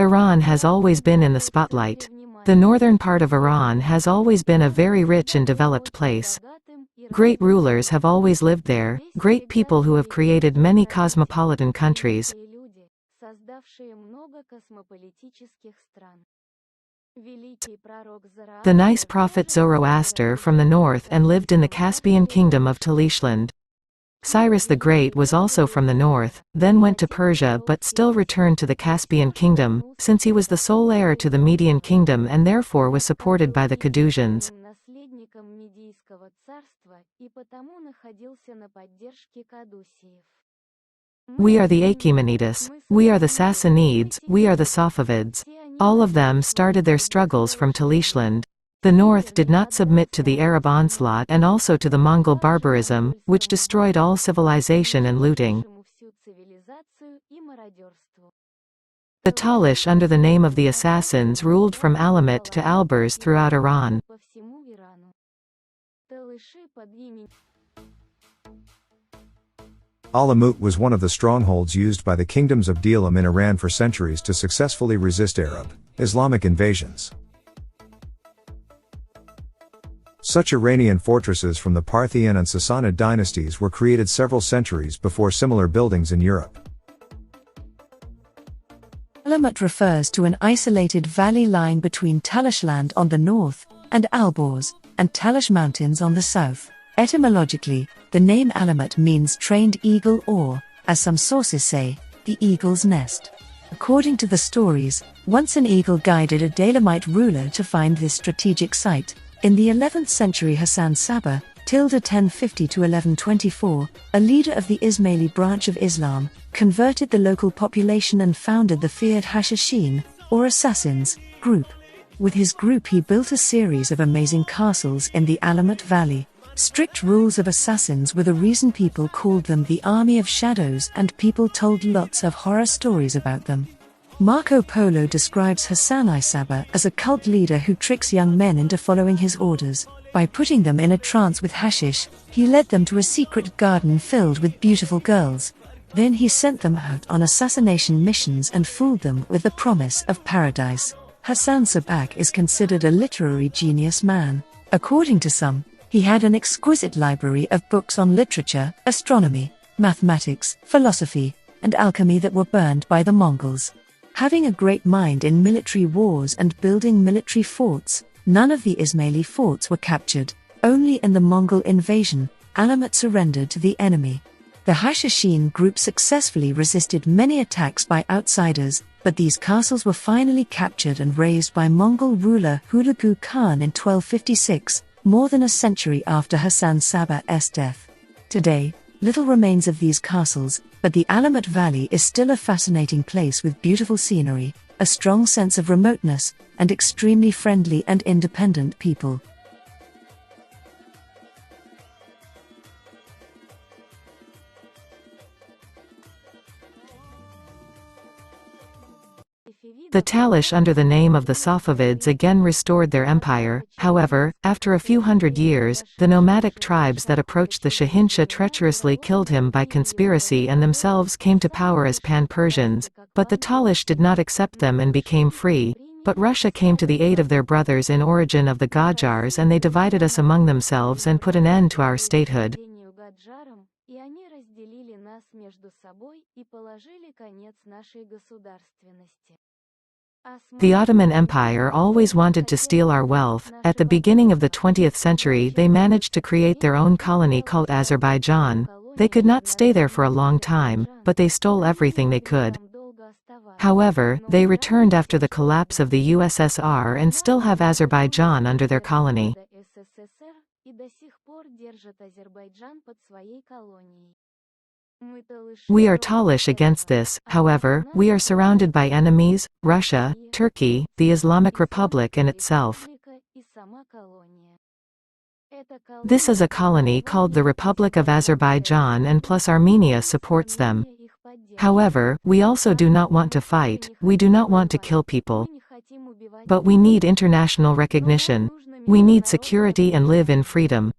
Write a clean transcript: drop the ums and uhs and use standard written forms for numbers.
Iran has always been in the spotlight. The northern part of Iran has always been a very rich and developed place. Great rulers have always lived there, great people who have created many cosmopolitan countries. The nice prophet Zoroaster from the north and lived in the Caspian kingdom of Talyshland. Cyrus the Great was also from the north, then went to Persia but still returned to the Caspian kingdom, since he was the sole heir to the Median kingdom and therefore was supported by the Cadusians. We are the Achaemenids. We are the Sassanids, we are the Safavids. All of them started their struggles from Talyshland. The north did not submit to the Arab onslaught and also to the Mongol barbarism, which destroyed all civilization and looting. The Talysh under the name of the Assassins ruled from Alamut to Albers throughout Iran. Alamut was one of the strongholds used by the kingdoms of Elam in Iran for centuries to successfully resist Arab, Islamic invasions. Such Iranian fortresses from the Parthian and Sassanid dynasties were created several centuries before similar buildings in Europe. Alamut refers to an isolated valley lying between Talyshland on the north and Albors and Talysh Mountains on the south. Etymologically, the name Alamut means trained eagle or, as some sources say, the eagle's nest. According to the stories, once an eagle guided a Dalamite ruler to find this strategic site. In the 11th century Hassan Sabah, 1050 to 1124, a leader of the Ismaili branch of Islam, converted the local population and founded the feared Hashashin, or assassins, group. With his group he built a series of amazing castles in the Alamut Valley. Strict rules of assassins were the reason people called them the Army of Shadows, and people told lots of horror stories about them. Marco Polo describes Hassan I Sabah as a cult leader who tricks young men into following his orders. By putting them in a trance with hashish, he led them to a secret garden filled with beautiful girls. Then he sent them out on assassination missions and fooled them with the promise of paradise. Hassan Sabah is considered a literary genius man. According to some, he had an exquisite library of books on literature, astronomy, mathematics, philosophy, and alchemy that were burned by the Mongols. Having a great mind in military wars and building military forts, none of the Ismaili forts were captured. Only in the Mongol invasion, Alamut surrendered to the enemy. The Hashashin group successfully resisted many attacks by outsiders, but these castles were finally captured and razed by Mongol ruler Hulagu Khan in 1256, more than a century after Hassan Sabah's death. Today, little remains of these castles, but the Alamut Valley is still a fascinating place with beautiful scenery, a strong sense of remoteness, and extremely friendly and independent people. The Talysh under the name of the Safavids again restored their empire. However, after a few hundred years, the nomadic tribes that approached the Shahinshah treacherously killed him by conspiracy and themselves came to power as Pan-Persians, but the Talysh did not accept them and became free. But Russia came to the aid of their brothers in origin of the Ghajars, and they divided us among themselves and put an end to our statehood. The Ottoman Empire always wanted to steal our wealth. At the beginning of the 20th century they managed to create their own colony called Azerbaijan. They could not stay there for a long time, but they stole everything they could. However, they returned after the collapse of the USSR and still have Azerbaijan under their colony. We are Talysh against this. However, we are surrounded by enemies: Russia, Turkey, the Islamic Republic and itself. This is a colony called the Republic of Azerbaijan, and plus Armenia supports them. However, we also do not want to fight, we do not want to kill people. But we need international recognition. We need security and live in freedom.